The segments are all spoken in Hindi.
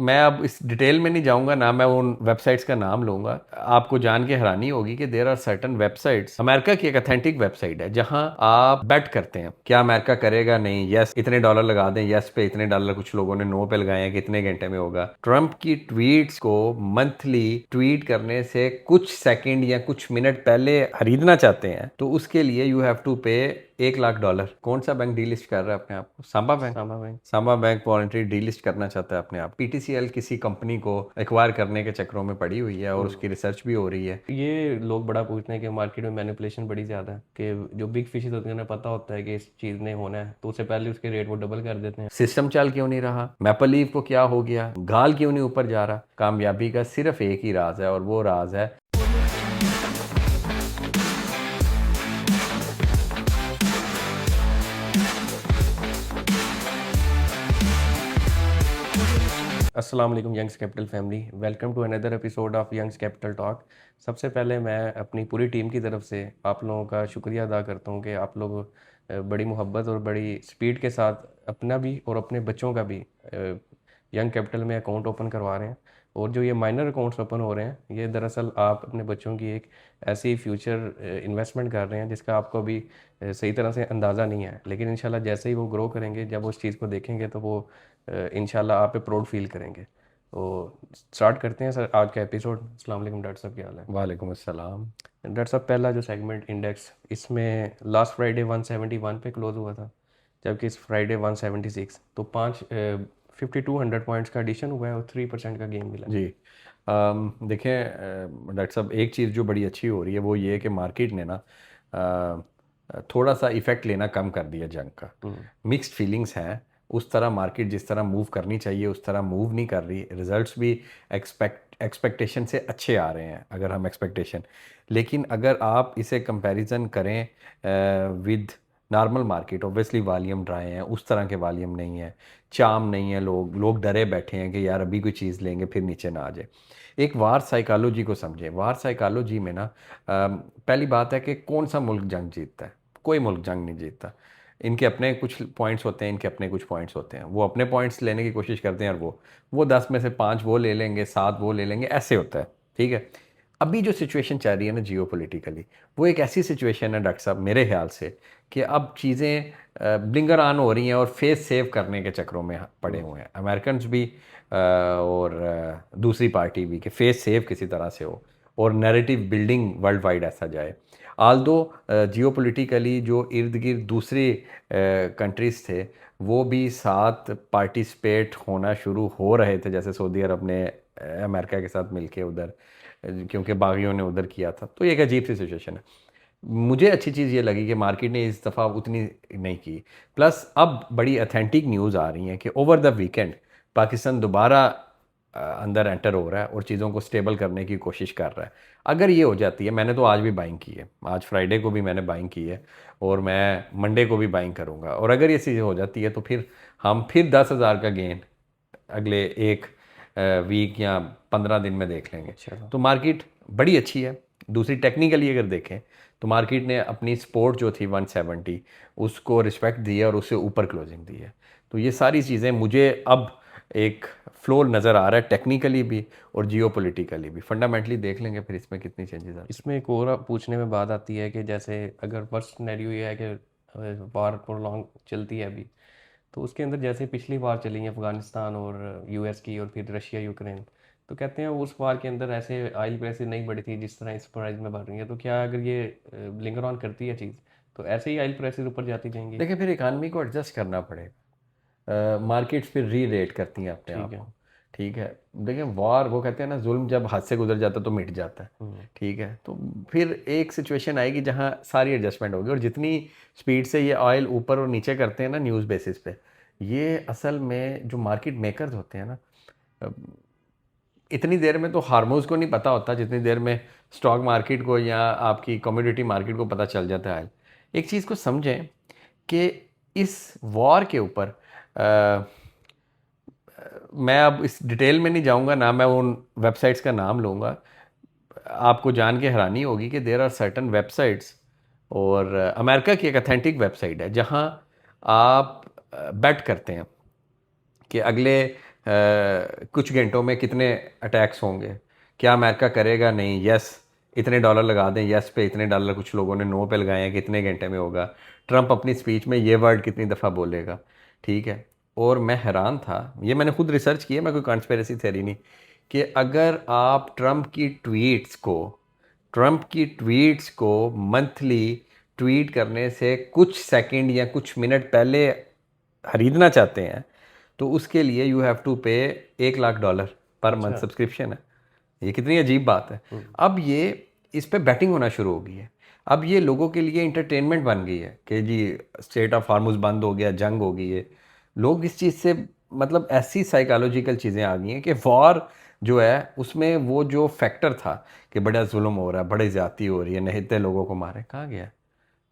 मैं अब इस डिटेल में नहीं जाऊंगा, ना मैं उन वेबसाइट्स का नाम लूंगा। आपको जान के हैरानी होगी कि there are certain websites, America की एक अथेंटिक वेबसाइट है जहां आप बेट करते हैं क्या अमेरिका करेगा, नहीं, यस इतने डॉलर लगा दें, यस पे इतने डॉलर, कुछ लोगों ने नो पे लगाए हैं कि इतने घंटे में होगा। ट्रंप की ट्वीट्स को मंथली ट्वीट करने से कुछ सेकंड या कुछ मिनट पहले खरीदना चाहते हैं तो उसके लिए यू हैव टू पे $1 लाख। कौन सा बैंक डीलिस्ट कर रहा है अपने आप को? Samba bank. Samba bank voluntary delist करना चाहता है अपने आप। पीटीसीएल किसी कंपनी को एक्वायर करने के चक्करों में पड़ी हुई है और उसकी रिसर्च भी हो रही है। ये लोग बड़ा पूछते हैं कि मार्केट में मैनिपुलेशन बड़ी ज़्यादा है, कि जो बिग फिशेस होते हैं उन्हें पता होता है कि इस चीज़ ने होना है तो उससे पहले उसके रेट वो डबल कर देते हैं। सिस्टम चल क्यों नहीं रहा? मैपल लीफ को क्या हो गया? गाल क्यों नहीं ऊपर जा रहा? कामयाबी का सिर्फ एक ही राज है और वो राज है अस्सलाम वालेकुम Youngs capital family, welcome to another episode of Youngs capital talk. सबसे पहले मैं अपनी पूरी टीम की तरफ से आप लोगों का शुक्रिया अदा करता हूँ कि आप लोग बड़ी मोहब्बत और बड़ी स्पीड के साथ अपना भी और अपने बच्चों का भी यंग कैपिटल में अकाउंट ओपन करवा रहे हैं। और जो ये माइनर अकाउंट्स ओपन हो रहे हैं, ये दरअसल आप अपने बच्चों की एक ऐसी फ्यूचर इन्वेस्टमेंट कर रहे हैं जिसका आपको अभी सही तरह से अंदाज़ा नहीं है, लेकिन इंशाल्लाह जैसे ही वो ग्रो करेंगे, जब वो उस चीज़ को देखेंगे तो वो इंशाल्लाह आप पे प्राउड फील करेंगे। तो स्टार्ट करते हैं सर आज का एपिसोड। अस्सलाम वालेकुम डॉक्टर साहब, क्या हाल है? वालेकुम अस्सलाम। डॉक्टर साहब, पहला जो सेगमेंट इंडेक्स, इसमें लास्ट फ्राइडे 171 पे क्लोज हुआ था, जबकि इस फ्राइडे 176, तो 5200 पॉइंट्स का एडिशन हुआ है और 3% का गेन मिला है। जी। देखें डॉक्टर साहब, एक चीज़ जो बड़ी अच्छी हो रही है वो ये है कि मार्केट ने ना थोड़ा सा इफ़ेक्ट लेना कम कर दिया जंग का। मिक्स्ड फीलिंग्स हैं। उस तरह मार्केट जिस तरह मूव करनी चाहिए उस तरह मूव नहीं कर रही। रिजल्ट्स भी एक्सपेक्टेशन से अच्छे आ रहे हैं, अगर हम एक्सपेक्टेशन, लेकिन अगर आप इसे कंपैरिजन करें with normal market, obviously volume dry हैं, उस तरह के वॉल्यूम नहीं है, चाम नहीं है, लोग डरे बैठे हैं कि यार अभी कोई चीज़ लेंगे फिर नीचे ना आ जाए। एक वार साइकोलॉजी को समझें। वार साइकोलॉजी में ना पहली बात है कि कौन सा मुल्क जंग जीतता है? कोई मुल्क जंग नहीं जीतता। इनके अपने कुछ पॉइंट्स होते हैं, इनके अपने कुछ पॉइंट्स होते हैं, वो अपने पॉइंट्स लेने की कोशिश करते हैं और वो 10 में से 5 वो ले लेंगे, 7 वो ले लेंगे, ऐसे होता है। ठीक है। अभी जो सिचुएशन चल रही है ना जियोपॉलिटिकली, वो एक ऐसी सिचुएशन है डॉक्टर साहब मेरे ख्याल से कि अब चीज़ें ब्लिंगर ऑन हो रही हैं और फेस सेव करने के चक्रों में पड़े हुए हैं अमेरिकन भी और दूसरी पार्टी भी, कि फेस सेव किसी तरह से हो और नैरेटिव बिल्डिंग वर्ल्ड वाइड ऐसा जाए। आल दो जियोपॉलिटिकली जो इर्द गिर्द दूसरी कंट्रीज़ थे वो भी साथ पार्टिसिपेट होना शुरू हो रहे थे, जैसे सऊदी अरब ने अमेरिका के साथ मिलके उधर, क्योंकि बागियों ने उधर किया था। तो ये एक अजीब सी सिचुएशन है। मुझे अच्छी चीज़ ये लगी कि मार्केट ने इस दफ़ा उतनी नहीं की। प्लस अब बड़ी अथेंटिक न्यूज़ आ रही हैं कि ओवर द वीकेंड पाकिस्तान दोबारा अंदर एंटर हो रहा है और चीज़ों को स्टेबल करने की कोशिश कर रहा है। अगर ये हो जाती है, मैंने तो आज भी बाइंग की है, आज फ्राइडे को भी मैंने बाइंग की है और मैं मंडे को भी बाइंग करूँगा, और अगर ये चीज़ हो जाती है तो फिर हम फिर 10,000 का गेन अगले एक वीक या 15 दिन में देख लेंगे। चलो, तो मार्केट बड़ी अच्छी है। दूसरी टेक्निकली अगर देखें तो मार्केट ने अपनी सपोर्ट जो थी 170 उसको रिस्पेक्ट दी है और उससे ऊपर क्लोजिंग दी है। तो ये सारी चीज़ें मुझे अब एक फ्लोर नज़र आ रहा है, टेक्निकली भी और जियोपॉलिटिकली भी। फंडामेंटली देख लेंगे फिर इसमें कितनी चेंजेस आती इसमें एक और पूछने में बात आती है कि जैसे अगर वर्स्ट सिनेरियो ये है कि वार प्रोलॉन्ग चलती है अभी, तो उसके अंदर जैसे पिछली बार चली है अफगानिस्तान और यूएस की और फिर रशिया यूक्रेन, तो कहते हैं उस वार के अंदर ऐसे ऑयल प्राइसेस नहीं बढ़ी थी जिस तरह इस प्राइस में बढ़ रही है। तो क्या अगर ये लिंगर ऑन करती है चीज़, तो ऐसे ही ऑयल प्राइसेस ऊपर जाती है। जाएंगी? देखिए, फिर इकानमी को एडजस्ट करना पड़ेगा। मार्केट्स फिर री रेट करती हैं अपने ठीक आप है। को। ठीक है। देखिए, वॉर, वो कहते हैं ना, जुल्म जब हाथ से गुजर जाता है तो मिट जाता है। हम्म। ठीक है। तो फिर एक सिचुएशन आएगी जहां सारी एडजस्टमेंट होगी, और जितनी स्पीड से ये ऑयल ऊपर और नीचे करते हैं ना न्यूज़ बेसिस पे, ये असल में जो मार्केट मेकर्स होते हैं ना, इतनी देर में तो हार्मोज को नहीं पता होता जितनी देर में स्टॉक मार्केट को या आपकी कमोडिटी मार्केट को पता चल जाता है। एक चीज़ को समझें कि इस वॉर के ऊपर मैं अब इस डिटेल में नहीं जाऊंगा, ना मैं उन वेबसाइट्स का नाम लूँगा। आपको जान के हैरानी होगी कि देर आर सर्टन वेबसाइट्स, और अमेरिका की एक अथेंटिक वेबसाइट है जहां आप बेट करते हैं कि अगले कुछ घंटों में कितने अटैक्स होंगे, क्या अमेरिका करेगा, नहीं, यस इतने डॉलर लगा दें, यस पे इतने डॉलर, कुछ लोगों ने नो पे लगाए हैं, कितने घंटे में होगा, ट्रंप अपनी स्पीच में ये वर्ड कितनी दफ़ा बोलेगा, ठीक है। और मैं हैरान था, ये मैंने खुद रिसर्च किया, मैं कोई कॉन्स्पिरेसी थ्योरी नहीं, कि अगर आप ट्रंप की ट्वीट्स को मंथली ट्वीट करने से कुछ सेकंड या कुछ मिनट पहले खरीदना चाहते हैं, तो उसके लिए यू हैव टू पे $1 लाख पर मंथ अच्छा। सब्सक्रिप्शन है। ये कितनी अजीब बात है। अब ये इस पे बैटिंग होना शुरू हो गई है। अब ये लोगों के लिए इंटरटेनमेंट बन गई है कि जी स्टेट ऑफ हार्मोज बंद हो गया, जंग हो गई है। लोग इस चीज़ से मतलब ऐसी साइकोलॉजिकल चीज़ें आ गई हैं कि वॉर जो है उसमें वो जो फैक्टर था कि बड़ा जुल्म हो रहा है, बड़ी ज़्यादती हो रही है, निहत्ते लोगों को मारे, कहाँ गया?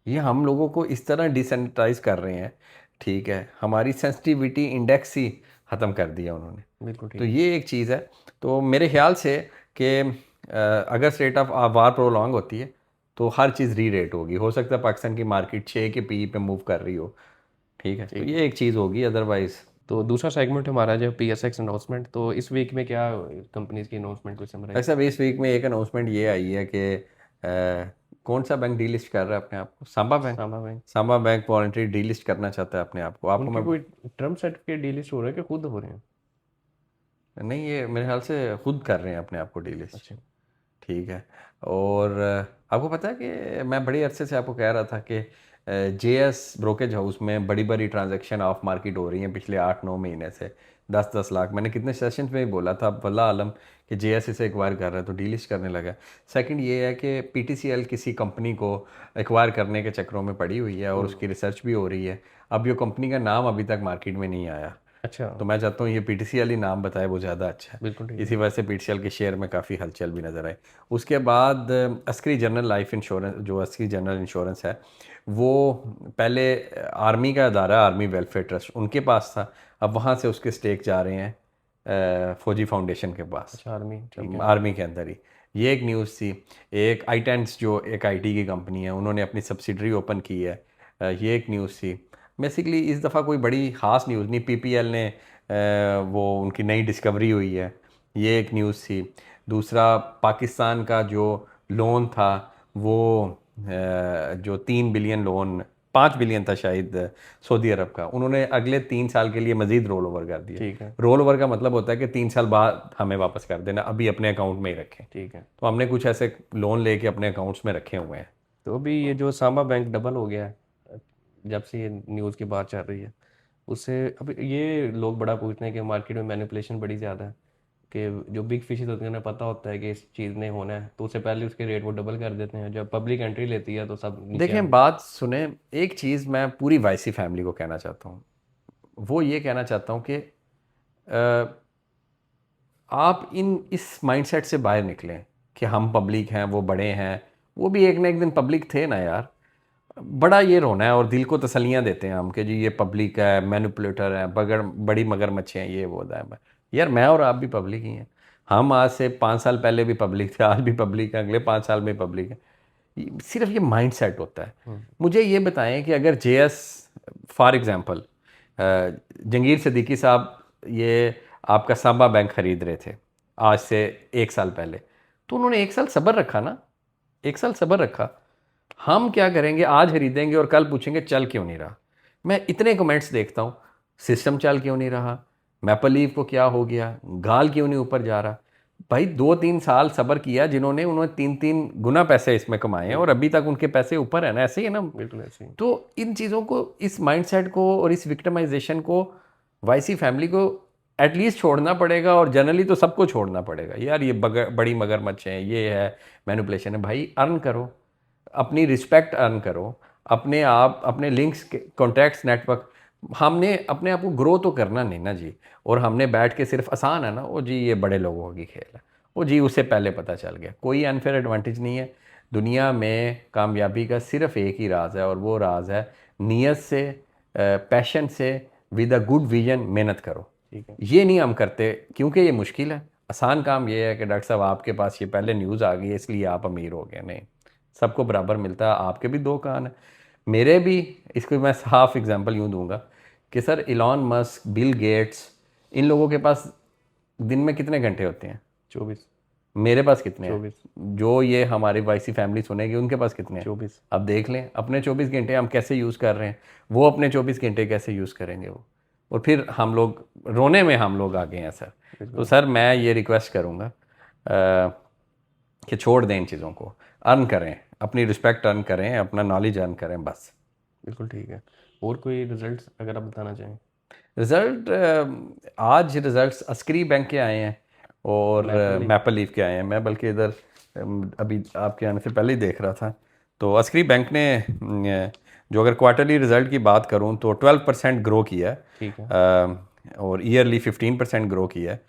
ये हम लोगों को इस तरह डिसेंसिटाइज कर रहे हैं, ठीक है, हमारी सेंसिटिविटी इंडेक्स ही ख़त्म कर दिया उन्होंने। बिल्कुल तो ठीक। ये एक चीज़ है। तो मेरे ख्याल से कि अगर स्टेट ऑफ वार प्रोलॉन्ग होती है तो हर चीज़ री रेट होगी। हो सकता है पाकिस्तान की मार्केट 6 के पी पे मूव कर रही हो, ठीक है, तो ठीक। ये एक चीज़ होगी। अदरवाइज तो दूसरा सेगमेंट हमारा जो PSX अनाउंसमेंट, तो इस वीक में क्या कंपनीज की अनाउंसमेंट को समराइज। ऐसा इस वीक में एक अनाउंसमेंट ये आई है कि कौन सा बैंक डीलिस्ट कर रहा है अपने आप को? सांबा बैंक। सामा bank. Samba bank voluntary delist करना चाहता है अपने आप को। आपको उनके मैं कोई ट्रम्प सर्टिफिकेट डीलिस्ट हो रहे हैं कि खुद हो रहे हैं? नहीं, ये मेरे ख्याल से खुद कर रहे हैं अपने आप को डीलिस्ट, अच्छा। ठीक है। और आपको पता है कि मैं बड़ी अरसे से आपको कह रहा था कि JS ब्रोकेज हाउस में बड़ी बड़ी ट्रांजैक्शन ऑफ मार्केट हो रही हैं पिछले 8-9 महीने से, 10-10 लाख। मैंने कितने सेशंस में ही बोला था, वल्लाह आलम, कि JS इसे एक्वायर कर रहा है तो डीलिस्ट करने लगा। सेकंड ये है कि PTCL किसी कंपनी को एक्वायर करने के चक्करों में पड़ी हुई है और उसकी रिसर्च भी हो रही है। अब ये कंपनी का नाम अभी तक मार्केट में नहीं आया, अच्छा। तो मैं चाहता हूँ ये PTCL ही नाम बताए, वो ज़्यादा अच्छा है। बिल्कुल ठीक इसी है। वजह से PTCL के शेयर में काफ़ी हलचल भी नज़र आई। उसके बाद अस्करी जनरल लाइफ इंश्योरेंस, जो अस्करी जनरल इंश्योरेंस है, वो पहले आर्मी का अदारा, आर्मी वेलफेयर ट्रस्ट, उनके पास था। अब वहाँ से उसके स्टेक जा रहे हैं फौजी फाउंडेशन के पास, अच्छा, आर्मी, ठीक है। आर्मी के अंदर ही। ये एक न्यूज़ थी। एक iTens जो एक IT की कंपनी है, उन्होंने अपनी सब्सिडरी ओपन की है, ये एक न्यूज़ थी। बेसिकली इस दफ़ा कोई बड़ी ख़ास न्यूज़ नहीं। PPL ने वो उनकी नई डिस्कवरी हुई है, ये एक न्यूज़ थी। दूसरा, पाकिस्तान का जो लोन था वो जो 3 बिलियन लोन, 5 बिलियन था शायद, सऊदी अरब का, उन्होंने अगले 3 साल के लिए मज़ीद रोल ओवर कर दिया। ठीक है। रोल ओवर का मतलब होता है कि 3 साल बाद हमें वापस कर देना, अभी अपने अकाउंट में ही रखें। ठीक है। तो हमने कुछ ऐसे लोन लेके अपने अकाउंट्स में रखे हुए हैं। तो अभी ये जो सामा बैंक डबल हो गया है, जब से ये न्यूज़ की बात चल रही है, उससे अब ये लोग बड़ा पूछते हैं कि मार्केट में मैनिपुलेशन बड़ी ज़्यादा है, कि जो बिग फिशेस होते हैं उन्हें पता होता है कि इस चीज़ ने होना है, तो उससे पहले उसके रेट वो डबल कर देते हैं। जब पब्लिक एंट्री लेती है तो सब नीचे आ। देखें, बात सुने, एक चीज़ मैं पूरी वाईसी फैमिली को कहना चाहता हूँ, वो ये कहना चाहता हूँ कि आप इस माइंडसेट से बाहर निकलें कि हम पब्लिक हैं, वो बड़े हैं। वो भी एक ना एक दिन पब्लिक थे ना यार। बड़ा ये रोना है और दिल को तसल्लियाँ देते हैं हम कि जी ये पब्लिक है, मैनिपुलेटर है, बगड़ बड़ी मगरमच्छ हैं, ये वो है। यार मैं और आप भी पब्लिक ही हैं। हम आज से 5 साल पहले भी पब्लिक थे, आज भी पब्लिक है, अगले 5 साल में पब्लिक है। सिर्फ ये माइंडसेट होता है। मुझे ये बताएं कि अगर JS for example Jangir Siddiqui साहब ये आपका सांबा बैंक ख़रीद रहे थे आज से 1 साल पहले, तो उन्होंने 1 साल सब्र रखा ना, 1 साल सब्र रखा। हम क्या करेंगे, आज खरीदेंगे और कल पूछेंगे चल क्यों नहीं रहा। मैं इतने कमेंट्स देखता हूँ, सिस्टम चल क्यों नहीं रहा, मैपल लीफ को क्या हो गया, गाल क्यों नहीं ऊपर जा रहा। भाई 2-3 साल सब्र किया जिन्होंने, उन्होंने 3-3 गुना पैसे इसमें कमाए हैं और अभी तक उनके पैसे ऊपर है ना, ऐसे ही है ना। बिल्कुल ऐसे ही। तो इन चीज़ों को, इस माइंडसेट को और इस विक्टिमाइजेशन को वाईसी फैमिली को एटलीस्ट छोड़ना पड़ेगा, और जनरली तो सबको छोड़ना पड़ेगा। यार ये बड़ी मगरमच्छ है, ये है मैनिपुलेशन है। भाई अर्न करो, अपनी रिस्पेक्ट अर्न करो, अपने आप, अपने लिंक्स, कॉन्टैक्ट्स, नेटवर्क। हमने अपने आप को ग्रो तो करना नहीं ना जी। और हमने बैठ के सिर्फ आसान है ना, ओ जी ये बड़े लोगों की खेल है, ओ जी उसे पहले पता चल गया। कोई अनफेयर एडवांटेज नहीं है दुनिया में। कामयाबी का सिर्फ एक ही राज है, और वो राज है नीयत से, पैशन से, विद अ गुड विजन मेहनत करो। ठीक है। ये नहीं हम करते क्योंकि ये मुश्किल है। आसान काम ये है कि डॉक्टर साहब आपके पास ये पहले न्यूज़ आ गई है इसलिए आप अमीर हो गए। नहीं, सबको बराबर मिलता है। आपके भी 2 कान हैं, मेरे भी। इसको मैं साफ एग्जांपल यूँ दूंगा कि sir Elon Musk, Bill Gates, इन लोगों के पास दिन में कितने घंटे होते हैं? 24। मेरे पास कितने हैं? 24। जो ये हमारी वाईसी फैमिली सुनेगी उनके पास कितने हैं? 24। अब देख लें अपने 24 घंटे हम कैसे यूज़ कर रहे हैं, वो अपने 24 घंटे कैसे यूज़ करेंगे वो, और फिर हम लोग रोने में हम लोग आ गए हैं सर। तो सर मैं ये रिक्वेस्ट करूँगा कि छोड़ दें इन चीज़ों को, अर्न करें, अपनी रिस्पेक्ट अर्न करें, अपना नॉलेज अर्न करें बस। बिल्कुल ठीक है। और कोई रिजल्ट अगर आप बताना चाहें? रिज़ल्ट आज रिज़ल्ट्स अस्करी बैंक के आए हैं और मैपल लीफ के आए हैं। मैं बल्कि इधर अभी आपके आने से पहले ही देख रहा था। तो अस्करी बैंक ने जो अगर क्वार्टरली रिज़ल्ट की बात करूं तो 12% ग्रो किया है। ठीक है। और ईयरली 15% ग्रो किया है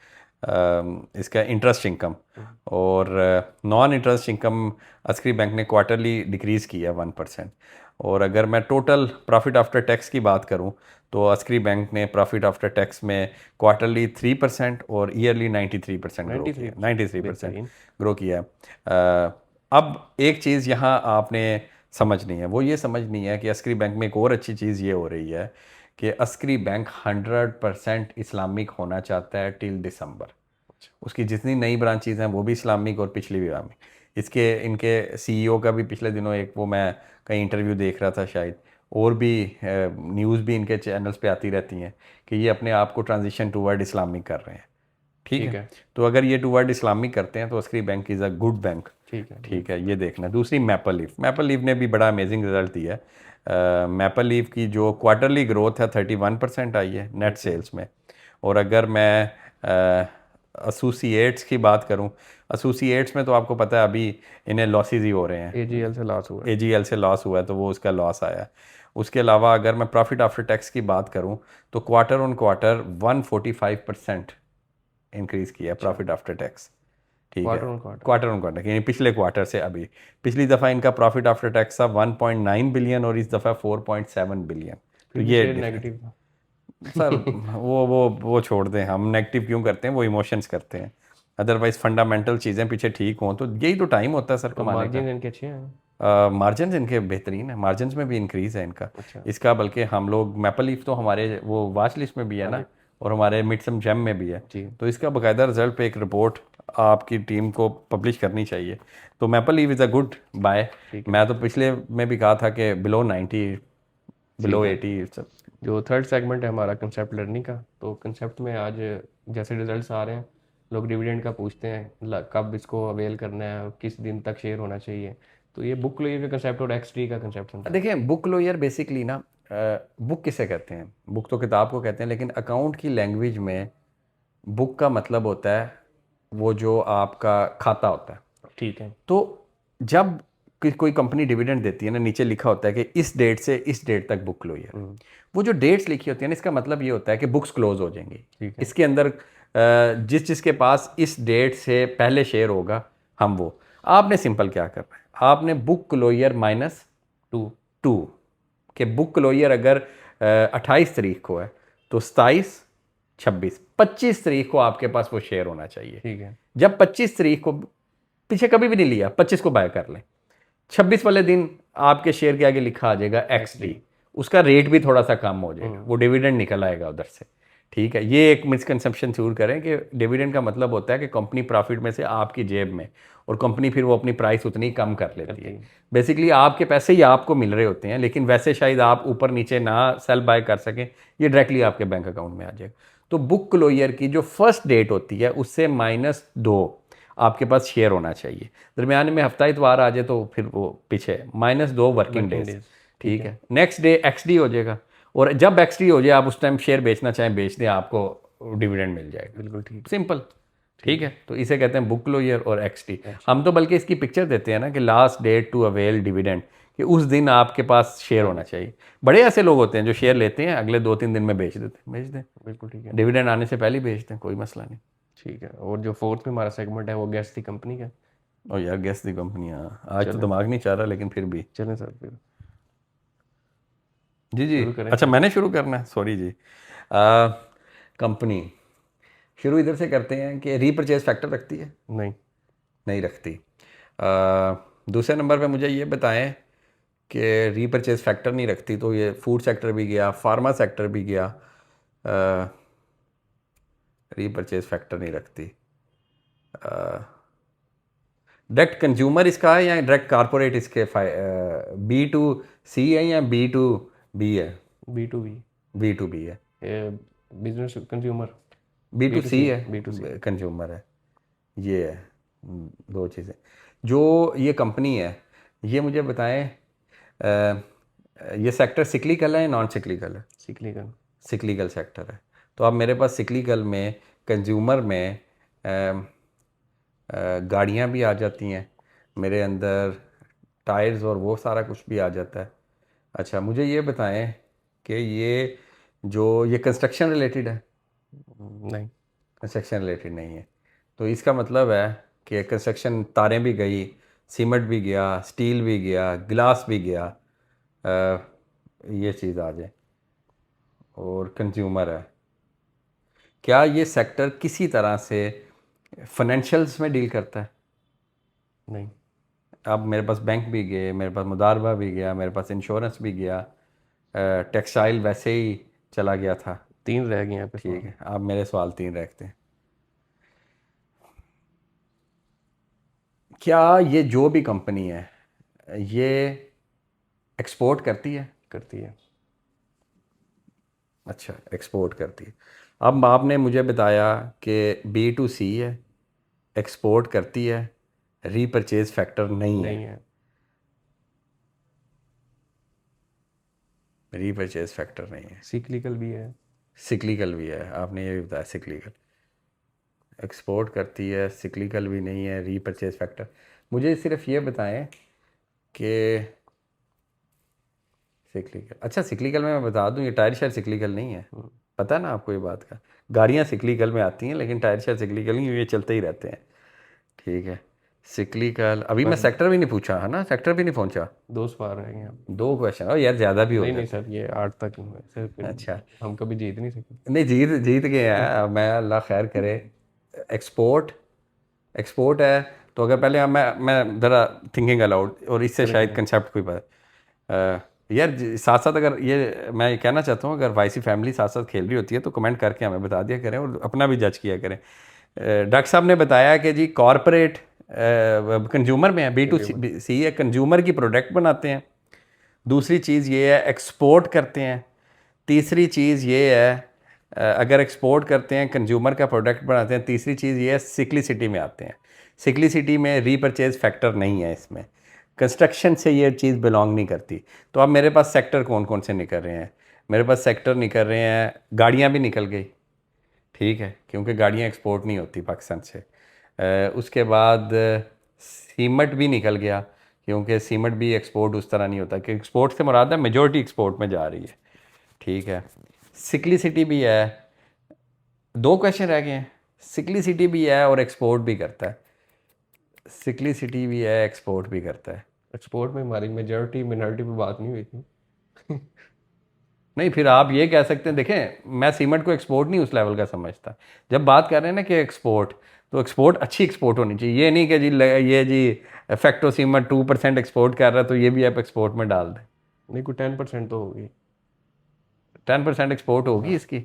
इसका इंटरेस्ट इनकम। और non interest income Askari bank ने क्वार्टरली डिक्रीज़ किया 1%। और अगर मैं टोटल प्रॉफिट आफ्टर टैक्स की बात करूं तो अस्करी बैंक ने प्रॉफिट आफ्टर टैक्स में क्वार्टरली 3% और ईयरली 93% ग्रो किया, 93% ग्रो किया है। अब एक चीज़ यहाँ आपने समझनी है, वो ये समझनी है कि अस्करी बैंक में एक और अच्छी चीज़ ये हो रही है कि अस्करी बैंक 100% इस्लामिक होना चाहता है टिल दिसंबर। उसकी जितनी नई ब्रांचेज हैं वो भी इस्लामिक और पिछली भी इस्लामिक। इसके इनके सीईओ का भी पिछले दिनों एक वो मैं कहीं इंटरव्यू देख रहा था शायद, और भी न्यूज़ भी इनके चैनल्स पे आती रहती हैं कि ये अपने आप को ट्रांजिशन टूवर्ड इस्लामिक कर रहे हैं। ठीक है। तो अगर ये टूवर्ड इस्लामिक करते हैं तो Askari bank is a good bank. ठीक है, ये देखना। दूसरी मैपल लीफ ने भी बड़ा अमेजिंग रिजल्ट दिया है। मैपल लीफ की जो क्वार्टरली ग्रोथ है 31% आई है नेट सेल्स में। और अगर मैं एसोसिएट्स की बात करूं, एसोसिएट्स में तो आपको पता है अभी इन्हें लॉसेज ही हो रहे हैं। एजीएल से लॉस हुआ है। एजीएल से लॉस हुआ है तो वो उसका लॉस आया। उसके अलावा अगर मैं प्रॉफिट आफ्टर टैक्स की बात करूं तो क्वार्टर ऑन क्वार्टर 145% इंक्रीज़ किया प्रॉफिट आफ्टर टैक्स। ठीक है, क्वार्टर ऑन क्वार्टर यानी पिछले क्वार्टर से अभी। पिछली दफ़ा इनका प्रॉफिट आफ्टर टैक्स था 1.9 बिलियन और इस दफ़ा 4.7 बिलियन। तो ये नेगेटिव था सर वो छोड़ दें, हम नेगेटिव क्यों करते हैं, वो इमोशंस करते हैं। अदरवाइज फंडामेंटल चीज़ें पीछे ठीक हों तो यही तो टाइम होता है सर कमाने का। मार्जिन इनके अच्छे हैं। मार्जिन इनके बेहतरीन है, मार्जिन में भी इंक्रीज़ है इनका। अच्छा। इसका बल्कि हम लोग मैपल लीफ तो हमारे वो वाच लिस्ट में भी है ना, और हमारे मिडसम जेम में भी है। तो इसका बाकायदा रिजल्ट पे एक रिपोर्ट आपकी टीम को पब्लिश करनी चाहिए। तो Maple leaf is a good buy. मैं तो पिछले में भी कहा था कि बिलो 90 बिलो 80। जो थर्ड सेगमेंट है हमारा कंसेप्ट लर्निंग का, तो कंसेप्ट में आज जैसे रिजल्ट्स आ रहे हैं, लोग डिविडेंड का पूछते हैं कब इसको अवेल करना है, किस दिन तक शेयर होना चाहिए। तो ये बुक लोयर का कंसेप्ट और एक्स डी का कंसेप्ट देखिए, बुक लोयर बेसिकली ना, बुक किसे कहते हैं? बुक तो किताब को कहते हैं, लेकिन अकाउंट की लैंग्वेज में बुक का मतलब होता है वो जो आपका खाता होता है। ठीक है। तो जब कोई कंपनी डिविडेंड देती है ना, नीचे लिखा होता है कि इस डेट से इस डेट तक बुक लोयर। वो जो डेट्स लिखी होती है ना, इसका मतलब ये होता है कि बुक्स क्लोज हो जाएंगी। इसके अंदर जिसके पास इस डेट से पहले शेयर होगा हम वो। आपने सिंपल क्या करना है, आपने बुक क्लोयर -2 के बुक क्लोयर अगर 28 तारीख को है तो 27, 26, 25 तारीख को आपके पास वो शेयर होना चाहिए। ठीक है। जब 25 तारीख को, पीछे कभी भी नहीं लिया, 25 को बाय कर लें, 26 वाले दिन आपके शेयर के आगे लिखा आ जाएगा XD। उसका रेट भी थोड़ा सा कम हो जाएगा, वो डिविडेंड निकल आएगा उधर से। ठीक है, ये एक मिसकंसेप्शन जरूर करें कि डिविडेंड का मतलब होता है कि कंपनी प्रॉफिट में से आपकी जेब में, और कंपनी फिर वो अपनी प्राइस उतनी कम कर लेती है। बेसिकली आपके पैसे ही आपको मिल रहे होते हैं, लेकिन वैसे शायद आप ऊपर नीचे ना सेल बाय कर सकें, ये डायरेक्टली आपके बैंक अकाउंट में आ जाएगा। तो बुक क्लोयर की जो फर्स्ट डेट होती है उससे -2 आपके पास शेयर होना चाहिए। दरमियान में हफ्ता इतवार आ जाए तो फिर वो पीछे -2 वर्किंग डेज। ठीक है, नेक्स्ट डे XD हो जाएगा, और जब XD हो जाए आप उस टाइम शेयर बेचना चाहें बेच दें, आपको डिविडेंड मिल जाएगा। बिल्कुल ठीक, सिंपल। ठीक है, तो इसे कहते हैं बुक क्लोयर और XD। हम तो बल्कि इसकी पिक्चर देते हैं ना कि last date to avail dividend, कि उस दिन आपके पास शेयर होना चाहिए। बड़े ऐसे लोग होते हैं जो शेयर लेते हैं अगले 2-3 दिन में बेच दें। बिल्कुल ठीक है, डिविडेंड आने से पहले ही बेच दें, कोई मसला नहीं। ठीक है। और जो फोर्थ में हमारा सेगमेंट है वो गैस दी कंपनी का। ओ यार, गैस दी कंपनी, हाँ आज तो दिमाग नहीं चाह रहा, लेकिन फिर भी चलें सर फिर। जी अच्छा, मैंने शुरू करना है, सॉरी जी। कंपनी शुरू इधर से करते हैं कि रीपरचेज फैक्टर रखती है? नहीं रखती। दूसरे नंबर पे मुझे ये बताएं कि रीपरचेज फैक्टर नहीं रखती तो ये फूड सेक्टर भी गया, फार्मा सेक्टर भी गया, रीपरचेज फैक्टर नहीं रखती। डायरेक्ट कंज्यूमर इसका है या डायरेक्ट कारपोरेट इसके B2C है या B2B है? B2B, B2B है। बिजनेस कंज्यूमर, B2C है, B2C। कंज्यूमर है। ये है, दो चीज़ें। जो ये कंपनी है, ये मुझे बताएं, ये सेक्टर सिक्लिकल है या नॉन सिक्लिकल है? सिक्लिकल। सिक्लिकल सेक्टर है। तो अब मेरे पास सिक्लिकल में, कंज्यूमर में गाड़ियाँ भी आ जाती हैं मेरे अंदर, टायर्स और वो सारा कुछ भी आ जाता है। अच्छा, मुझे ये बताएं कि ये कंस्ट्रक्शन रिलेटेड है? नहीं। कंस्ट्रक्शन रिलेटेड नहीं है। तो इसका मतलब है कि कंस्ट्रक्शन, तारें भी गई, सीमेंट भी गया, स्टील भी गया, ग्लास भी गया, ये चीज़ आ जाए। और कंज्यूमर है। क्या ये सेक्टर किसी तरह से फाइनेंशियल्स में डील करता है? नहीं। अब मेरे पास बैंक भी गए, मेरे पास मुदारबा भी गया, मेरे पास इंश्योरेंस भी गया, टेक्सटाइल वैसे ही चला गया था। 3 रह गए यहाँ पे ठीक सवाल। है, आप मेरे सवाल 3 रखते हैं। क्या ये जो भी कंपनी है, ये एक्सपोर्ट करती है? करती है। अच्छा, एक्सपोर्ट करती है। अब आपने मुझे बताया कि B2C है, एक्सपोर्ट करती है, रीपरचेज फैक्टर नहीं है। नहीं है। रीपरचेज फैक्टर नहीं है। सिक्लिकल भी है। सिक्लिकल भी है, आपने ये भी बताया सिक्लिकल। एक्सपोर्ट करती है, सिक्लिकल भी नहीं है, रीपरचेज फैक्टर। मुझे सिर्फ ये बताएं कि सिक्लिकल, अच्छा सिक्लिकल में मैं बता दूं, ये टायर शेयर सिक्लिकल नहीं है। पता है ना आपको ये बात का? गाड़ियाँ सिक्लिकल में आती हैं लेकिन टायर शेयर सिक्लिकल नहीं, ये चलते ही रहते हैं। ठीक है, सिक्लिकल। अभी मैं सेक्टर भी नहीं पूछा है ना, सेक्टर भी नहीं पहुंचा। 2 सवाल रह गए यहाँ पे। 2 क्वेश्चन, और यार ज़्यादा भी हो नहीं गया। नहीं सर, ये 8 तक ही है सर, फिर अच्छा, हम कभी जीत नहीं सकते। नहीं जीत जीत गए हैं, अब मैं अल्लाह खैर करे। एक्सपोर्ट, एक्सपोर्ट है। तो अगर पहले मैं ज़रा थिंकिंग अलाउड, और इससे शायद कंसेप्ट कोई पता यार साथ साथ, अगर ये मैं ये कहना चाहता हूँ, अगर वाईसी फैमिली साथ साथ खेल रही होती है तो कमेंट करके हमें बता दिया करें और अपना भी जज किया करें। डॉक्टर साहब ने बताया कि जी कॉरपोरेट कंज्यूमर में है, B2C है, कंज्यूमर की प्रोडक्ट बनाते हैं। दूसरी चीज़ ये है एक्सपोर्ट करते हैं। तीसरी चीज़ ये है अगर एक्सपोर्ट करते हैं, कंज्यूमर का प्रोडक्ट बनाते हैं, तीसरी चीज़ ये है सिक्लिसिटी में आते हैं। सिक्लिसिटी में रीपरचेज फैक्टर नहीं है इसमें, कंस्ट्रक्शन से ये चीज़ बिलोंग नहीं करती। तो अब मेरे पास सेक्टर कौन कौन से निकल रहे हैं? मेरे पास सेक्टर निकल रहे हैं, गाड़ियाँ भी निकल गई, ठीक है, क्योंकि गाड़ियाँ एक्सपोर्ट नहीं होती पाकिस्तान से। उसके बाद सीमेंट भी निकल गया, क्योंकि सीमेंट भी एक्सपोर्ट उस तरह नहीं होता, कि एक्सपोर्ट से मुराद है मेजॉरिटी एक्सपोर्ट में जा रही है। ठीक है, सिक्लिसिटी भी है। 2 क्वेश्चन रह गए हैं। सिक्लिसिटी भी है और एक्सपोर्ट भी करता है। सिक्लिसिटी भी है, एक्सपोर्ट भी करता है। एक्सपोर्ट में हमारी मेजॉरिटी मिनॉरिटी पे बात नहीं हुई थी। नहीं, फिर आप ये कह सकते हैं, देखें मैं सीमेंट को एक्सपोर्ट नहीं उस लेवल का समझता। जब बात कर रहे हैं ना कि एक्सपोर्ट, तो एक्सपोर्ट अच्छी एक्सपोर्ट होनी चाहिए। ये नहीं कि जी ये जी फैक्टो सीमेंट 2% एक्सपोर्ट कर रहा है तो ये भी आप एक्सपोर्ट में डाल दें। नहीं, कोई 10% तो होगी। 10% एक्सपोर्ट होगी इसकी?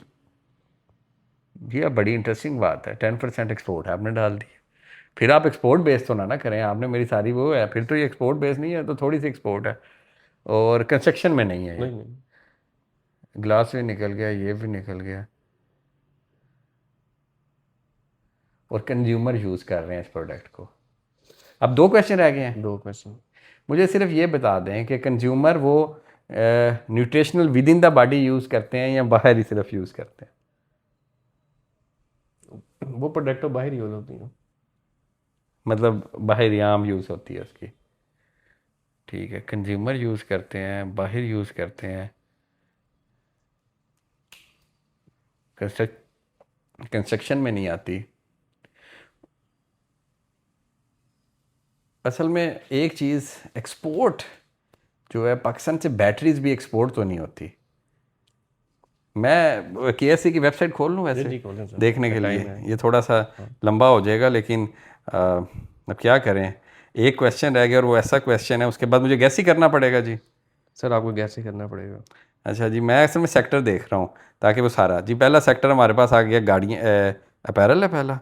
जी अब बड़ी इंटरेस्टिंग बात है, 10% एक्सपोर्ट है, आपने डाल दी। फिर आप एक्सपोर्ट बेस तो ना करें, आपने मेरी सारी वो है, फिर तो ये एक्सपोर्ट बेस नहीं है, तो थोड़ी सी एक्सपोर्ट है। और कंस्ट्रक्शन में नहीं है ये। नहीं नहीं। ग्लास भी निकल गया, ये भी निकल गया, और कंज्यूमर यूज़ कर रहे हैं इस प्रोडक्ट को। अब 2 क्वेश्चन रह गए हैं। 2 क्वेश्चन। मुझे सिर्फ ये बता दें कि कंज्यूमर वो nutritional with in the body use करते हैं या बाहर ही सिर्फ यूज़ करते हैं? वो प्रोडक्ट तो बाहर यूज होती है। मतलब बाहर ही आम यूज़ होती है उसकी। ठीक है, कंज्यूमर यूज़ करते हैं, बाहर यूज़ करते हैं, कंस्ट्रक्शन में नहीं आती। असल में एक चीज़ एक्सपोर्ट जो है, पाकिस्तान से बैटरीज भी एक्सपोर्ट तो नहीं होती। मैं KSC की वेबसाइट खोल लूँ वैसे जी खोलें सर, देखने के टाइम लिए? है। ये थोड़ा सा लंबा हो जाएगा, लेकिन अब क्या करें, एक क्वेश्चन रह गया और वो ऐसा क्वेश्चन है, उसके बाद मुझे गैस ही करना पड़ेगा जी। सर आपको गैस ही करना पड़ेगा। अच्छा जी, मैं असल में सेक्टर देख रहा हूँ ताकि वो सारा जी, पहला सेक्टर हमारे पास आ गया गाड़ियाँ, अपैरल है पहला,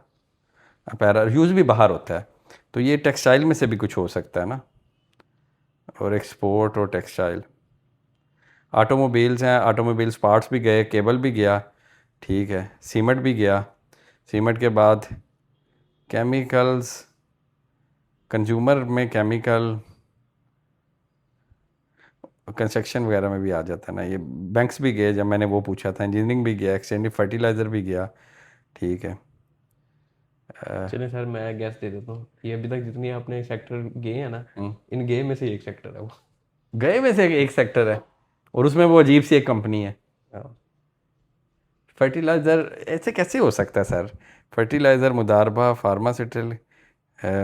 अपैरल यूज़ भी बाहर होता है, तो ये टेक्सटाइल में से भी कुछ हो सकता है ना, और एक्सपोर्ट और टेक्सटाइल। ऑटोमोबाइल्स हैं, ऑटोमोबाइल्स पार्ट्स भी गए, केबल भी गया, ठीक है, सीमेंट भी गया, सीमेंट के बाद केमिकल्स, कंज्यूमर में केमिकल, कंस्ट्रक्शन वगैरह में भी आ जाता है ना ये। बैंक्स भी गए जब मैंने वो पूछा था, इंजीनियरिंग भी गया, एक्सटेंडिव फर्टिलाइज़र भी गया, ठीक है। चलिए सर मैं गैस दे देता हूँ, ये अभी तक जितनी आपने सेक्टर गए हैं ना, हम्म। इन गए में से एक सेक्टर है वो। गए में से एक सेक्टर है, और उसमें वो अजीब सी एक कंपनी है। हाँ। फर्टिलाइज़र ऐसे कैसे हो सकता है सर? फर्टिलाइज़र, मुदारबा, फार्मास्यूटिकल,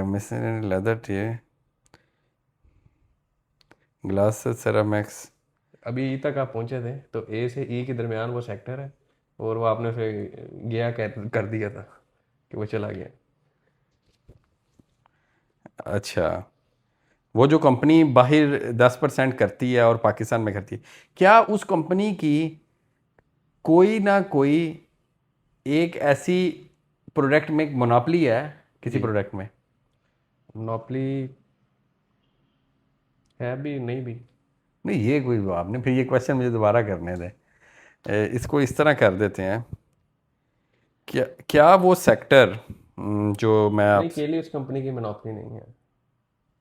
मिशन, लेदर, टे, ग्लास, सेरामिक्स। अभी ई तक आप पहुंचे थे, तो ए से ई के दरमियान वो सेक्टर है, और वो आपने उसे गया कर दिया था कि वो चला गया। अच्छा, वो जो कंपनी बाहर 10% करती है और पाकिस्तान में करती है, क्या उस कंपनी की कोई ना कोई एक ऐसी प्रोडक्ट में मोनोपोली है, किसी जी। प्रोडक्ट में? मोनोपली है भी नहीं भी। नहीं, ये कोई जवाब नहीं, फिर ये क्वेश्चन मुझे दोबारा करने दें। इसको इस तरह कर देते हैं, क्या क्या वो सेक्टर जो मैं नहीं, आप, के लिए उस कंपनी की मोनोपली नहीं है,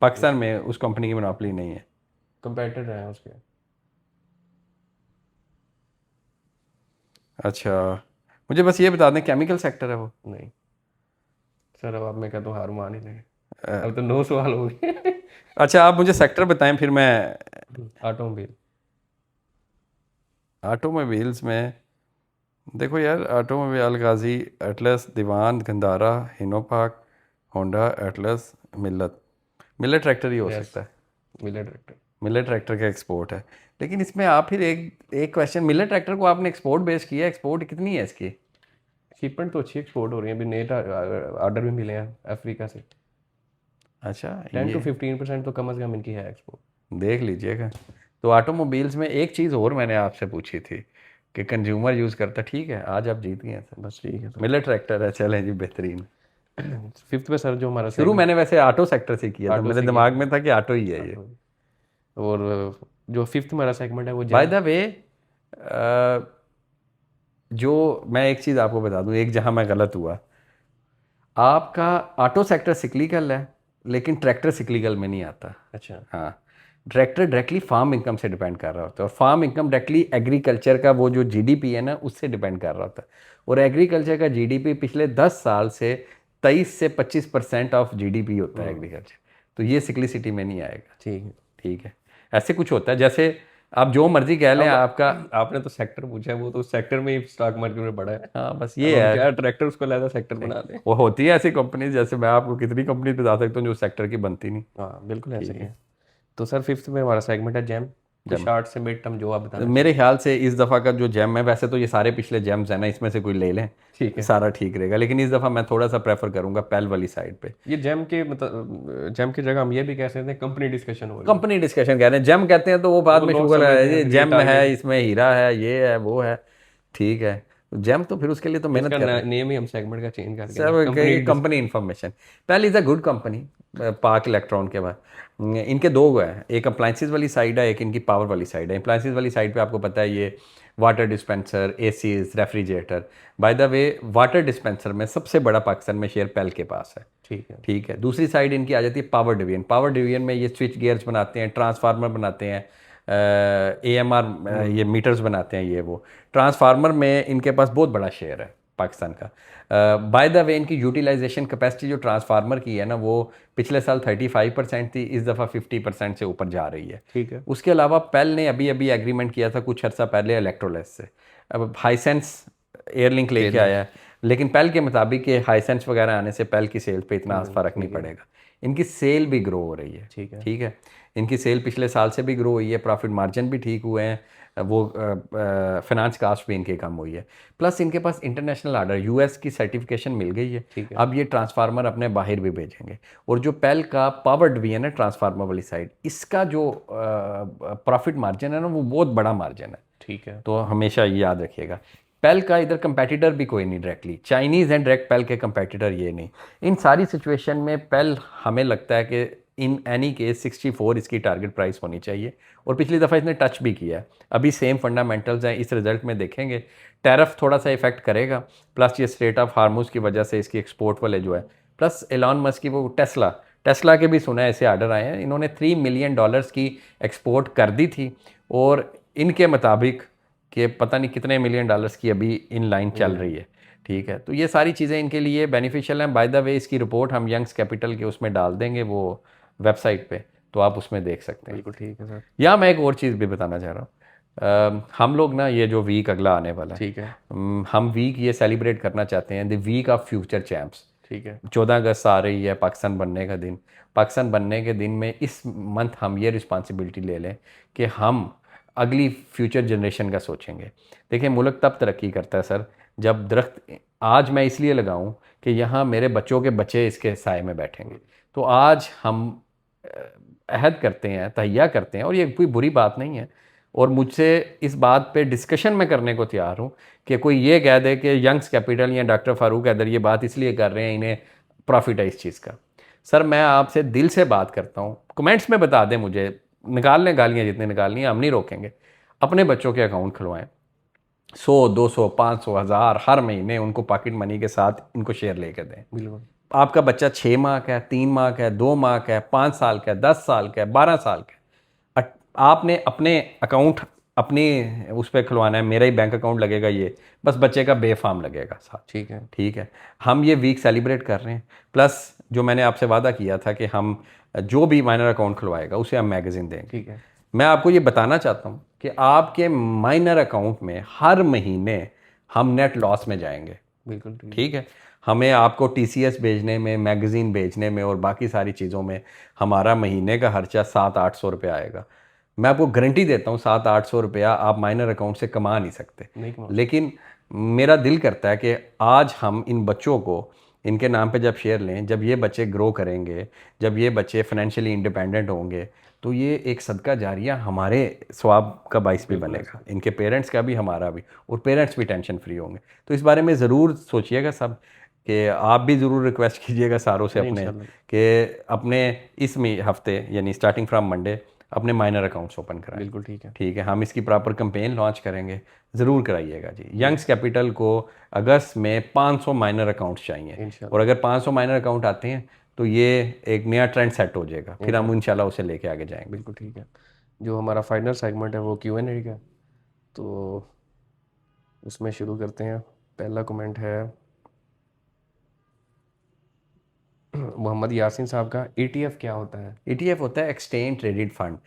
पाकिस्तान में उस कंपनी की मोनोपोली नहीं है? कंपेटिटर हैं उसके। अच्छा, मुझे बस ये बता दें, केमिकल सेक्टर है वो? नहीं सर, अब मैं कहता हूँ हार मान ही नहीं, अब तो 9 सवाल हो गए। अच्छा, आप मुझे सेक्टर बताएं फिर मैं। ऑटोमोबाइल। ऑटोमोबाइल्स में देखो यार, ऑटोमोबाइल गाजी, एटलस, दीवान, गंदारा, हिनोपाक, होंडा, एटलस, मिल्लत। मिल्लत ट्रैक्टर ही हो यस, सकता है। Miller tractor. मिल्लत ट्रैक्टर का एक्सपोर्ट है, लेकिन इसमें आप फिर एक एक क्वेश्चन, मिल्लत ट्रैक्टर को आपने एक्सपोर्ट बेस किया, एक्सपोर्ट कितनी है इसकी? शिपमेंट तो अच्छी एक्सपोर्ट हो रही है, अभी नए ऑर्डर भी मिले हैं अफ्रीका से। अच्छा, 10 to 15% तो कम अज़ कम इनकी है एक्सपोर्ट। देख लीजिएगा। तो ऑटोमोबाइल्स में एक चीज़ और मैंने आपसे पूछी थी कि कंज्यूमर यूज़ करता, ठीक है, आज आप जीत गए हैं सर। बस ठीक है तो। मिल्लत ट्रैक्टर है, चलें जी, बेहतरीन। फिफ्थ पे सर जो हमारा शुरू सेगमेंट मैंने वैसे ऑटो सेक्टर से किया था, ऑटो मेरे से किया दिमाग था। में था कि ऑटो ही है ये। ऑटो। और जो फिफ्थ हमारा सेगमेंट है वो बाय जैम। द वे, जो मैं एक चीज़ आपको बता दूं, एक जहां मैं गलत हुआ, आपका ऑटो सेक्टर सिक्लिकल है, लेकिन ट्रैक्टर सिक्लिकल में नहीं आता। अच्छा। हाँ, ट्रैक्टर डायरेक्टली फार्म इनकम से डिपेंड कर रहा होता है, और फार्म इनकम डायरेक्टली एग्रीकल्चर का वो जो जीडीपी है ना, उससे डिपेंड कर रहा होता है। और एग्रीकल्चर का जीडीपी पिछले 10 साल से 23 से 25% ऑफ जीडीपी होता है एग्रीकल्चर। तो ये सिक्लिसिटी में नहीं आएगा। ठीक है। ठीक है, ऐसे कुछ होता है, जैसे आप जो मर्जी कह लें अब आपका। आपने तो सेक्टर पूछा है, वो तो उस सेक्टर में ही स्टॉक मार्केट में बड़ा है। हाँ, बस अब ये हम है। क्या ट्रैक्टर उसको लहदा सेक्टर बना दें। वो होती है ऐसी कंपनी, जैसे मैं आपको कितनी कंपनी बता सकता हूँ जो सेक्टर की बनती नहीं। हाँ बिल्कुल ऐसे ठीक ही है, है। तो सर फिफ्थ में हमारा सेगमेंट है जैम। कुछ जम। शॉर्ट से मिड टर्म जो आप बताना मेरे चाहें। ख्याल से इस दफ़ा का जो जेम है, वैसे तो ये सारे पिछले जेम्स हैं ना, इसमें से कोई ले लें, ठीक है। सारा ठीक रहेगा, लेकिन इस दफ़ा मैं थोड़ा सा प्रेफर करूंगा पेल वाली साइड पे। ये जैम के मतलब जैम की जगह हम ये भी कह सकते हैं कंपनी डिस्कशन हो रही है। कंपनी डिस्कशन कह रहे हैं, जेम कहते हैं तो वो बाद वो में लोग शुगर है, समझते हैं ये फिर ये जेम है, टारगेट। इसमें हीरा है, ये है, वो है। ठीक है, जेम तो फिर उसके लिए तो मेहनत इसका कर रहे हैं। नेम ही हम सेगमेंट का चेंज करके ना सब कंपनी। Company information. पहले is a good company, park electron के बाद। इनके दो हैं, एक अप्लाइंसेस वाली साइड है, एक इनकी पावर वाली साइड है। अप्लाइंसेस वाली साइड पे आपको पता है ये water dispenser, ACs, refrigerator. Bye the way, water dispenser में सबसे बड़ा पाकिस्तान में शेयर पेल के पास है। ठीक है। ठीक है, दूसरी साइड इनकी आ जाती है पावर डिवीजन। पावर डिवीजन में ये स्विच गियर्स बनाते हैं, ट्रांसफार्मर बनाते हैं, AMR, ये मीटर्स बनाते हैं, ये वो। ट्रांसफार्मर में इनके पास बहुत बड़ा शेयर है पाकिस्तान का। बाय द वे, इनकी यूटिलाइजेशन कैपेसिटी जो ट्रांसफार्मर की है ना, वो पिछले साल 35% थी, इस दफ़ा 50% से ऊपर जा रही है। ठीक है। उसके अलावा पेल ने अभी अभी एग्रीमेंट किया था कुछ अर्सा पहले इलेक्ट्रोलेस से। अब हाईसेंस एयरलिंक लेके Airlink। आया है, लेकिन पेल के मुताबिक ये हाईसेंस वगैरह आने से पेल की सेल पे इतना फ़र्क नहीं ठीक है। पड़ेगा। इनकी सेल भी ग्रो हो रही है। ठीक है। ठीक है, इनकी सेल पिछले साल से भी ग्रो हुई है, प्रॉफिट मार्जिन भी ठीक हुए हैं, वो फाइनेंस कास्ट भी इनकी कम हुई है। प्लस इनके पास इंटरनेशनल ऑर्डर, यूएस की सर्टिफिकेशन मिल गई है। ठीक है। अब ये ट्रांसफार्मर अपने बाहर भी भेजेंगे। और जो पेल का पावर डिवीजन है ट्रांसफार्मर वाली साइड, इसका जो प्रॉफिट मार्जिन है ना, वो बहुत बड़ा मार्जिन है। ठीक है। तो हमेशा ये याद रखिएगा। पेल का इधर कंपेटिटर भी कोई नहीं डायरेक्टली, चाइनीज़ एंड डायरेक्ट पेल के कंपेटिटर ये नहीं। इन सारी सिचुएशन में पेल हमें लगता है कि इन एनी केस 64 इसकी टारगेट प्राइस होनी चाहिए, और पिछली दफ़ा इसने टच भी किया है। अभी सेम फंडामेंटल्स हैं, इस रिजल्ट में देखेंगे टैरिफ थोड़ा सा इफेक्ट करेगा, प्लस ये स्ट्रेट ऑफ हार्मूज की वजह से इसकी एक्सपोर्ट वाले जो है, प्लस एलॉन मस्क की वो टेस्ला के भी सुना है ऐसे आर्डर आए हैं, इन्होंने $3 मिलियन की एक्सपोर्ट कर दी थी, और इनके मुताबिक कि पता नहीं कितने $मिलियन की अभी इन लाइन चल रही है। ठीक है, तो ये सारी चीज़ें इनके लिए बेनिफिशियल हैं। बाय द वे इसकी रिपोर्ट हम यंग्स कैपिटल के उसमें डाल देंगे, वो वेबसाइट पे, तो आप उसमें देख सकते हैं। बिल्कुल ठीक है सर। या मैं एक और चीज़ भी बताना चाह रहा हूँ, हम लोग ना ये जो वीक अगला आने वाला है, ठीक है। हम वीक ये सेलिब्रेट करना चाहते हैं, the week of future champs. ठीक है। 14 अगस्त आ रही है, पाकिस्तान बनने का दिन। पाकिस्तान बनने के दिन में इस मंथ हम ये रिस्पॉन्सिबिलिटी ले लें कि हम अगली फ्यूचर जनरेशन का सोचेंगे। देखिए, मुल्क तब तरक्की करता है सर जब दरख्त आज मैं इसलिए लगाऊं कि यहाँ मेरे बच्चों के बच्चे इसके साए में बैठेंगे। तो आज हम अहद करते हैं, तहिया करते हैं, और ये कोई बुरी बात नहीं है, और मुझसे इस बात पे डिस्कशन में करने को तैयार हूँ कि कोई ये कह दे कि यंग्स कैपिटल या डॉक्टर फारूक हैदर ये बात इसलिए कर रहे हैं, इन्हें प्रॉफिट है इस चीज़ का। सर मैं आपसे दिल से बात करता हूँ, कमेंट्स में बता दें मुझे, निकाल लें गालियाँ जितनी निकालनी है, हम नहीं रोकेंगे। अपने बच्चों के अकाउंट खुलवाएं, 100, 200, 500, 1000 हर महीने उनको पॉकेट मनी के साथ इनको शेयर लेके दें। बिल्कुल। आपका बच्चा 6 माह का है, 3 माह का है, 2 माह का है, 5 साल का है, 10 साल का है, 12 साल का है, आपने अपने अकाउंट अपनी उस पर खुलवाना है। मेरा ही बैंक अकाउंट लगेगा, ये बस बच्चे का बेफाम लगेगा साथ। ठीक है। ठीक है, हम ये वीक सेलिब्रेट कर रहे हैं, प्लस जो मैंने आपसे वादा किया था कि हम जो भी माइनर अकाउंट खुलवाएगा उसे हम मैगजीन देंगे। ठीक है। मैं आपको ये बताना चाहता हूँ कि आपके माइनर अकाउंट में हर महीने हम नेट लॉस में जाएंगे। बिल्कुल ठीक है, हमें आपको TCS भेजने में, मैगज़ीन भेजने में और बाकी सारी चीज़ों में हमारा महीने का खर्चा 700-800 रुपये आएगा। मैं आपको गारंटी देता हूँ 700-800 रुपया आप माइनर अकाउंट से कमा नहीं सकते। लेकिन मेरा दिल करता है कि आज हम इन बच्चों को इनके नाम पे जब शेयर लें, जब ये बच्चे ग्रो करेंगे, जब ये बच्चे फाइनेंशियली इंडिपेंडेंट होंगे, तो ये एक सदका जारिया हमारे स्वाब का बाइस भी बनेगा, इनके पेरेंट्स का भी, हमारा भी, और पेरेंट्स भी टेंशन फ्री होंगे। तो इस बारे में ज़रूर सोचिएगा सब, कि आप भी ज़रूर रिक्वेस्ट कीजिएगा सारों से अपने कि अपने इस हफ्ते यानी स्टार्टिंग फ्रॉम मंडे अपने माइनर अकाउंट्स ओपन कराएं। बिल्कुल ठीक है। ठीक है, हम इसकी प्रॉपर कैंपेन लॉन्च करेंगे, ज़रूर कराइएगा जी। यंग्स कैपिटल को अगस्त में 500 माइनर अकाउंट्स चाहिए, और अगर 500 माइनर अकाउंट आते हैं तो ये एक नया ट्रेंड सेट हो जाएगा, फिर हम इंशाल्लाह उसे लेके आगे जाएंगे। बिल्कुल ठीक है। जो हमारा फाइनल सेगमेंट है वो Q&A का, तो उसमें शुरू करते हैं। पहला कमेंट है मोहम्मद यासीन साहब का, ETF क्या होता है? ETF होता है एक्सचेंज ट्रेडेड फंड।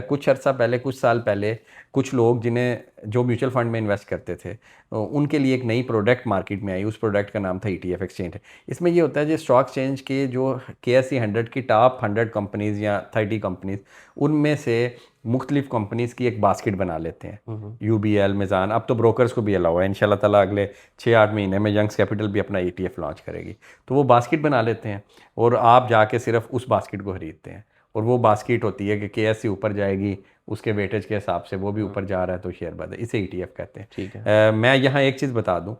कुछ अर्सा पहले, कुछ साल पहले, कुछ लोग जिन्हें जो म्यूचुअल फंड में इन्वेस्ट करते थे, उनके लिए एक नई प्रोडक्ट मार्केट में आई, उस प्रोडक्ट का नाम था ETF एक्सचेंज। इसमें ये होता है जो स्टॉक एक्सचेंज के जो KSE 100 की टॉप 100 कंपनीज़ या 30 कंपनीज़, उनमें से मुख्तलिफ कंपनीज़ की एक बास्केट बना लेते हैं। UBL, मिज़ान, अब तो ब्रोकर्स को भी अलाउ है, इंशाल्लाह ताला अगले 6-8 महीने में यंग्स कैपिटल भी अपना ETF लॉन्च करेगी। तो वो बास्केट बना लेते हैं, और आप जाके सिर्फ उस बास्केट को खरीदते हैं, और वो बास्केट होती है कि KSE ऊपर जाएगी, उसके वेटेज के हिसाब से वो भी ऊपर जा रहा है तो शेयर बढ़े, इसे ETF कहते हैं। ठीक है। मैं यहाँ एक चीज़ बता दूँ,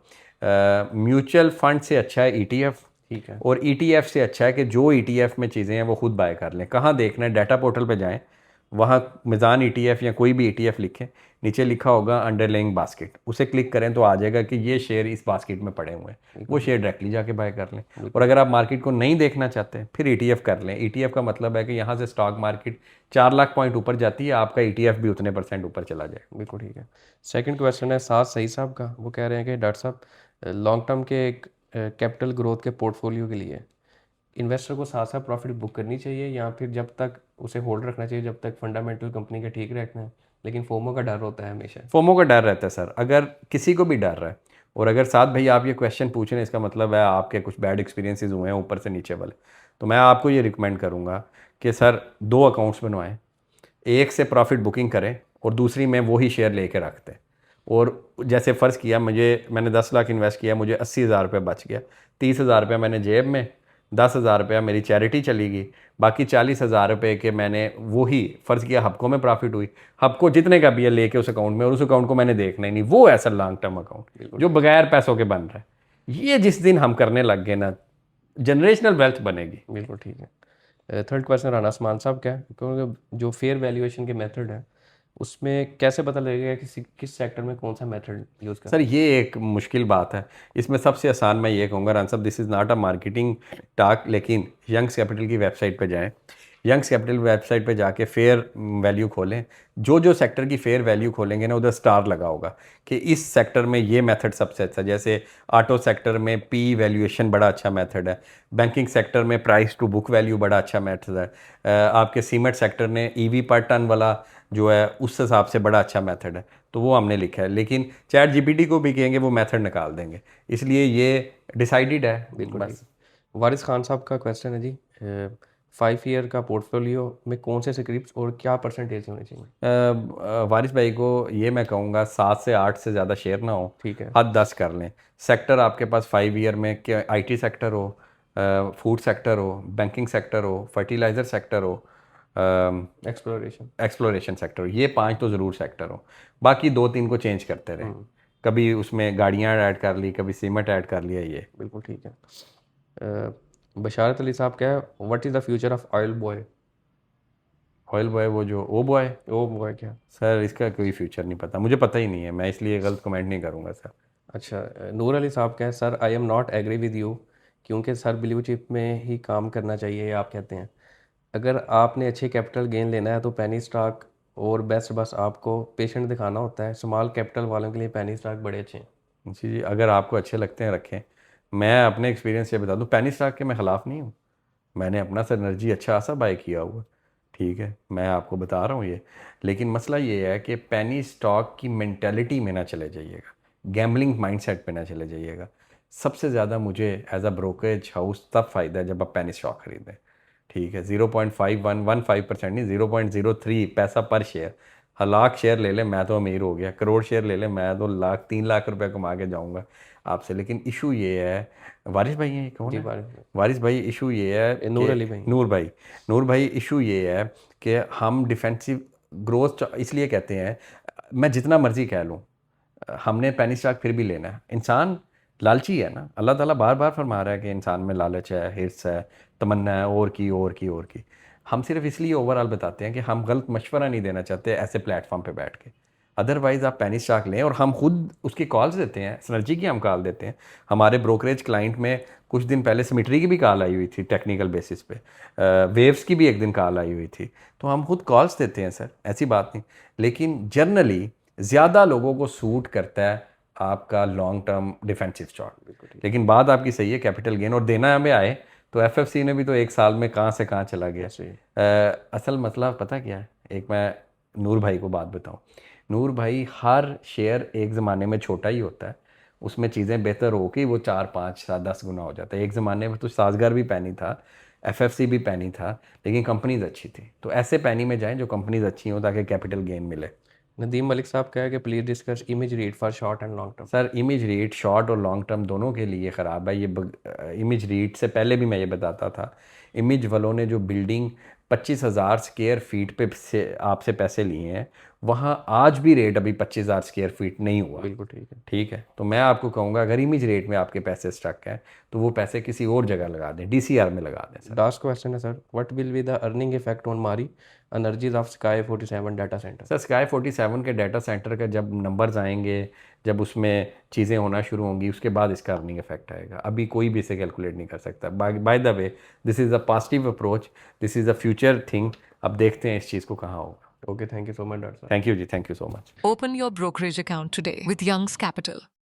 म्यूचुअल फंड से अच्छा है ETF, ठीक है, और ETF से अच्छा है कि जो ETF में चीज़ें हैं वो खुद बाय कर लें। कहाँ देखना है, डाटा पोर्टल पे जाएं, वहाँ मिज़ान ETF या कोई भी ETF लिखें, नीचे लिखा होगा अंडरलाइंग बास्केट, उसे क्लिक करें तो आ जाएगा कि ये शेयर इस बास्केट में पड़े हुए हैं, वो शेयर डायरेक्टली जाके बाय कर लें। और अगर आप मार्केट को नहीं देखना चाहते फिर ETF कर लें। ETF का मतलब है कि यहाँ से स्टॉक मार्केट 4 लाख पॉइंट ऊपर जाती है, आपका ETF भी उतने % ऊपर चला जाए। बिल्कुल ठीक है। सेकंड क्वेश्चन है साद सही साहब का, वो कह रहे हैं कि डॉक्टर साहब लॉन्ग टर्म के कैपिटल ग्रोथ के पोर्टफोलियो के लिए इन्वेस्टर को साथ साथ प्रॉफिट बुक करनी चाहिए, या फिर जब तक उसे होल्ड रखना चाहिए जब तक फंडामेंटल कंपनी के ठीक रहते हैं, लेकिन फोमो का डर होता है हमेशा? फोमो का डर रहता है सर, अगर किसी को भी डर रहा है, और अगर साथ भाई आप ये क्वेश्चन पूछ रहे हैं, इसका मतलब है आपके कुछ बैड एक्सपीरियंसेस हुए हैं ऊपर से नीचे वाले, तो मैं आपको ये रिकमेंड करूँगा कि सर 2 अकाउंट्स बनवाएं, एक से प्रॉफिट बुकिंग करें और दूसरी में वही शेयर लेके रखते हैं। और जैसे फ़र्ज़ किया मैंने 10 लाख इन्वेस्ट किया, मुझे 80,000 रुपये बच गया, 30,000 रुपये मैंने जेब में, 10,000 रुपया मेरी चैरिटी चली गई, बाकी 40,000 रुपये के मैंने वही फ़र्ज़ किया हबको में प्रॉफिट हुई, हबको जितने का भी है लेके उस अकाउंट में, और उस अकाउंट को मैंने देखना ही नहीं, वो ऐसा लॉन्ग टर्म अकाउंट जो बगैर पैसों के बन रहा है। ये जिस दिन हम करने लग गए ना, जनरेशनल वेल्थ बनेगी। बिल्कुल ठीक है। थर्ड क्वेश्चन राना आसमान साहब का है, क्योंकि जो फेयर वैल्यूएशन के मेथड है उसमें कैसे पता लगेगा कि किस सेक्टर में कौन सा मेथड यूज़ करना सर ये एक मुश्किल बात है। इसमें सबसे आसान मैं ये कहूँगा रान साहब, this is not a marketing talk, लेकिन यंग्स कैपिटल की वेबसाइट पे जाएं, यंग्स कैपिटल वेबसाइट पे जाके फेयर वैल्यू खोलें। जो जो सेक्टर की फेयर वैल्यू खोलेंगे ना, उधर स्टार लगा होगा कि इस सेक्टर में ये मेथड सबसे अच्छा। जैसे ऑटो सेक्टर में पी वैल्यूएशन बड़ा अच्छा मेथड है, बैंकिंग सेक्टर में प्राइस टू बुक वैल्यू बड़ा अच्छा मेथड है, आपके सीमेंट सेक्टर ने ईवी पर टन वाला जो है उस हिसाब से बड़ा अच्छा मेथड है, तो वो हमने लिखा है। लेकिन चैट जीपीटी को भी कहेंगे वो मेथड निकाल देंगे, इसलिए ये डिसाइडेड है। बिल्कुल बस। ठीक। वारिस खान साहब का क्वेश्चन है जी, 5 ईयर का पोर्टफोलियो में कौन से स्क्रिप्ट और क्या परसेंटेज होने चाहिए? वारिस भाई को ये मैं कहूँगा 7 से 8 से ज़्यादा शेयर ना हो, ठीक है। हद 10 कर लें। सेक्टर आपके पास 5 ईयर में क्या, आईटी सेक्टर हो, फूड सेक्टर हो, बैंकिंग सेक्टर हो, फर्टिलाइज़र सेक्टर हो, एक्सप्लोरेशन। एक्सप्लोरेशन सेक्टर हो, ये 5 तो ज़रूर सेक्टर हो। बाकी 2-3 को चेंज करते रहे, कभी उसमें गाड़ियाँ ऐड कर ली, कभी सीमेंट ऐड कर लिया। ये बिल्कुल ठीक है। बशारत अली साहब क्या है, what is the future of oil boy? Oil boy, वो जो ओ बॉय, ओ बॉय क्या? सर इसका कोई फ्यूचर नहीं पता, मुझे पता ही नहीं है, मैं इसलिए गलत कमेंट नहीं करूँगा सर। अच्छा, नूर अली साहब क्या है, sir I am not agree with you, क्योंकि सर ब्लू चिप में ही काम करना चाहिए, ये आप कहते हैं। अगर आपने अच्छे कैपिटल गेन लेना है तो पेनी स्टॉक और बेस्ट, बस आपको पेशेंट दिखाना होता है। स्मॉल कैपिटल वालों के लिए पेनी स्टॉक बड़े अच्छे हैं। जी जी, अगर आपको अच्छे लगते हैं रखें। मैं अपने एक्सपीरियंस से बता दूं, पेनी स्टॉक के मैं ख़िलाफ़ नहीं हूँ, मैंने अपना सर एनर्जी अच्छा खासा बाय किया हुआ, ठीक है, मैं आपको बता रहा हूँ ये। लेकिन मसला ये है कि पेनी स्टॉक की मेंटालिटी में ना चले जाइएगा, गैम्बलिंग माइंडसेट पे ना चले जाइएगा। सबसे ज़्यादा मुझे एज अ ब्रोकरेज हाउस तब फ़ायदा है जब आप पेनी स्टॉक खरीदें, ठीक है। 0.5115% नहीं, 0.03 पैसा पर शेयर। हाँ, लाख शेयर ले लें मैं तो अमीर हो गया, करोड़ शेयर ले लें मैं तो 3 लाख रुपए कमा के जाऊंगा आपसे। लेकिन इशू ये है, वारिस भाई हैं, ये कौन जी है? बार वारिस भाई, इशू ये है नूर कि अली भाई। नूर भाई इशू ये है कि हम डिफेंसिव ग्रोथ इसलिए कहते हैं, मैं जितना मर्जी कह लूँ, हमने पेनी स्टॉक फिर भी लेना है। इंसान लालची है ना, अल्लाह ताला बार बार फरमा रहा है कि इंसान में लालच है, हिर्स है, तमन्ना है, और की। हम सिर्फ इसलिए ओवरऑल बताते हैं कि हम गलत मशवरा नहीं देना चाहते ऐसे प्लेटफॉर्म पे बैठ के। अदरवाइज़ आप पेनी स्टॉक लें, और हम खुद उसकी कॉल्स देते हैं, सिनर्जी की हम कॉल देते हैं। हमारे ब्रोकरेज क्लाइंट में कुछ दिन पहले सिमिट्री की भी कॉल आई हुई थी टेक्निकल बेसिस पे, वेव्स की भी एक दिन कॉल आई हुई थी, तो हम खुद कॉल्स देते हैं सर, ऐसी बात नहीं। लेकिन जनरली ज़्यादा लोगों को सूट करता है आपका लॉन्ग टर्म डिफेंसिव स्टॉक। लेकिन बात आपकी सही है, कैपिटल गेन और देना हमें आए तो एफएफसी ने भी तो एक साल में कहाँ से कहाँ चला गया। असल मतलब पता क्या है, एक मैं नूर भाई को बात बताऊं। नूर भाई, हर शेयर एक ज़माने में छोटा ही होता है, उसमें चीज़ें बेहतर हो कि वो 4 5 7 10 गुना हो जाता है। एक ज़माने में तो साजगार भी पैनी था, एफएफसी भी पैनी था, लेकिन कंपनीज अच्छी थी। तो ऐसे पैनी में जाएं जो कंपनीज अच्छी हों ताकि कैपिटल गेन मिले। नदीम मलिक साहब कहा है कि please discuss image rate for short and long term. Sir image rate short और लॉन्ग टर्म दोनों के लिए ख़राब है ये। इमेज रेट से पहले भी मैं ये बताता था, इमेज वालों ने जो बिल्डिंग 25,000 स्क्वायर फीट पे से आपसे पैसे लिए हैं, वहाँ आज भी रेट अभी 25,000 स्क्वायर फीट नहीं हुआ। बिल्कुल ठीक है। ठीक है, तो मैं आपको कहूँगा अगर इमेज रेट में आपके पैसे स्टक हैं तो वो पैसे किसी और जगह लगा दें, डीसीआर में लगा दें सर। लास्ट क्वेश्चन है sir, what will be the earning effect on Mari energies of Sky 47 data centre? Sir Sky 47 के डाटा सेंटर का जब नंबर्स आएंगे, जब उसमें चीज़ें होना शुरू होंगी, उसके बाद इसका अर्निंग इफेक्ट आएगा। अभी कोई भी इसे कैलकुलेट नहीं कर सकता। By the way, this is a positive approach, this is a future thing. अब देखते हैं इस चीज़ को कहाँ होगा। Okay, thank you so much doctor साहब। थैंक यू जी, thank you so much. Open your brokerage account today with Young's Capital.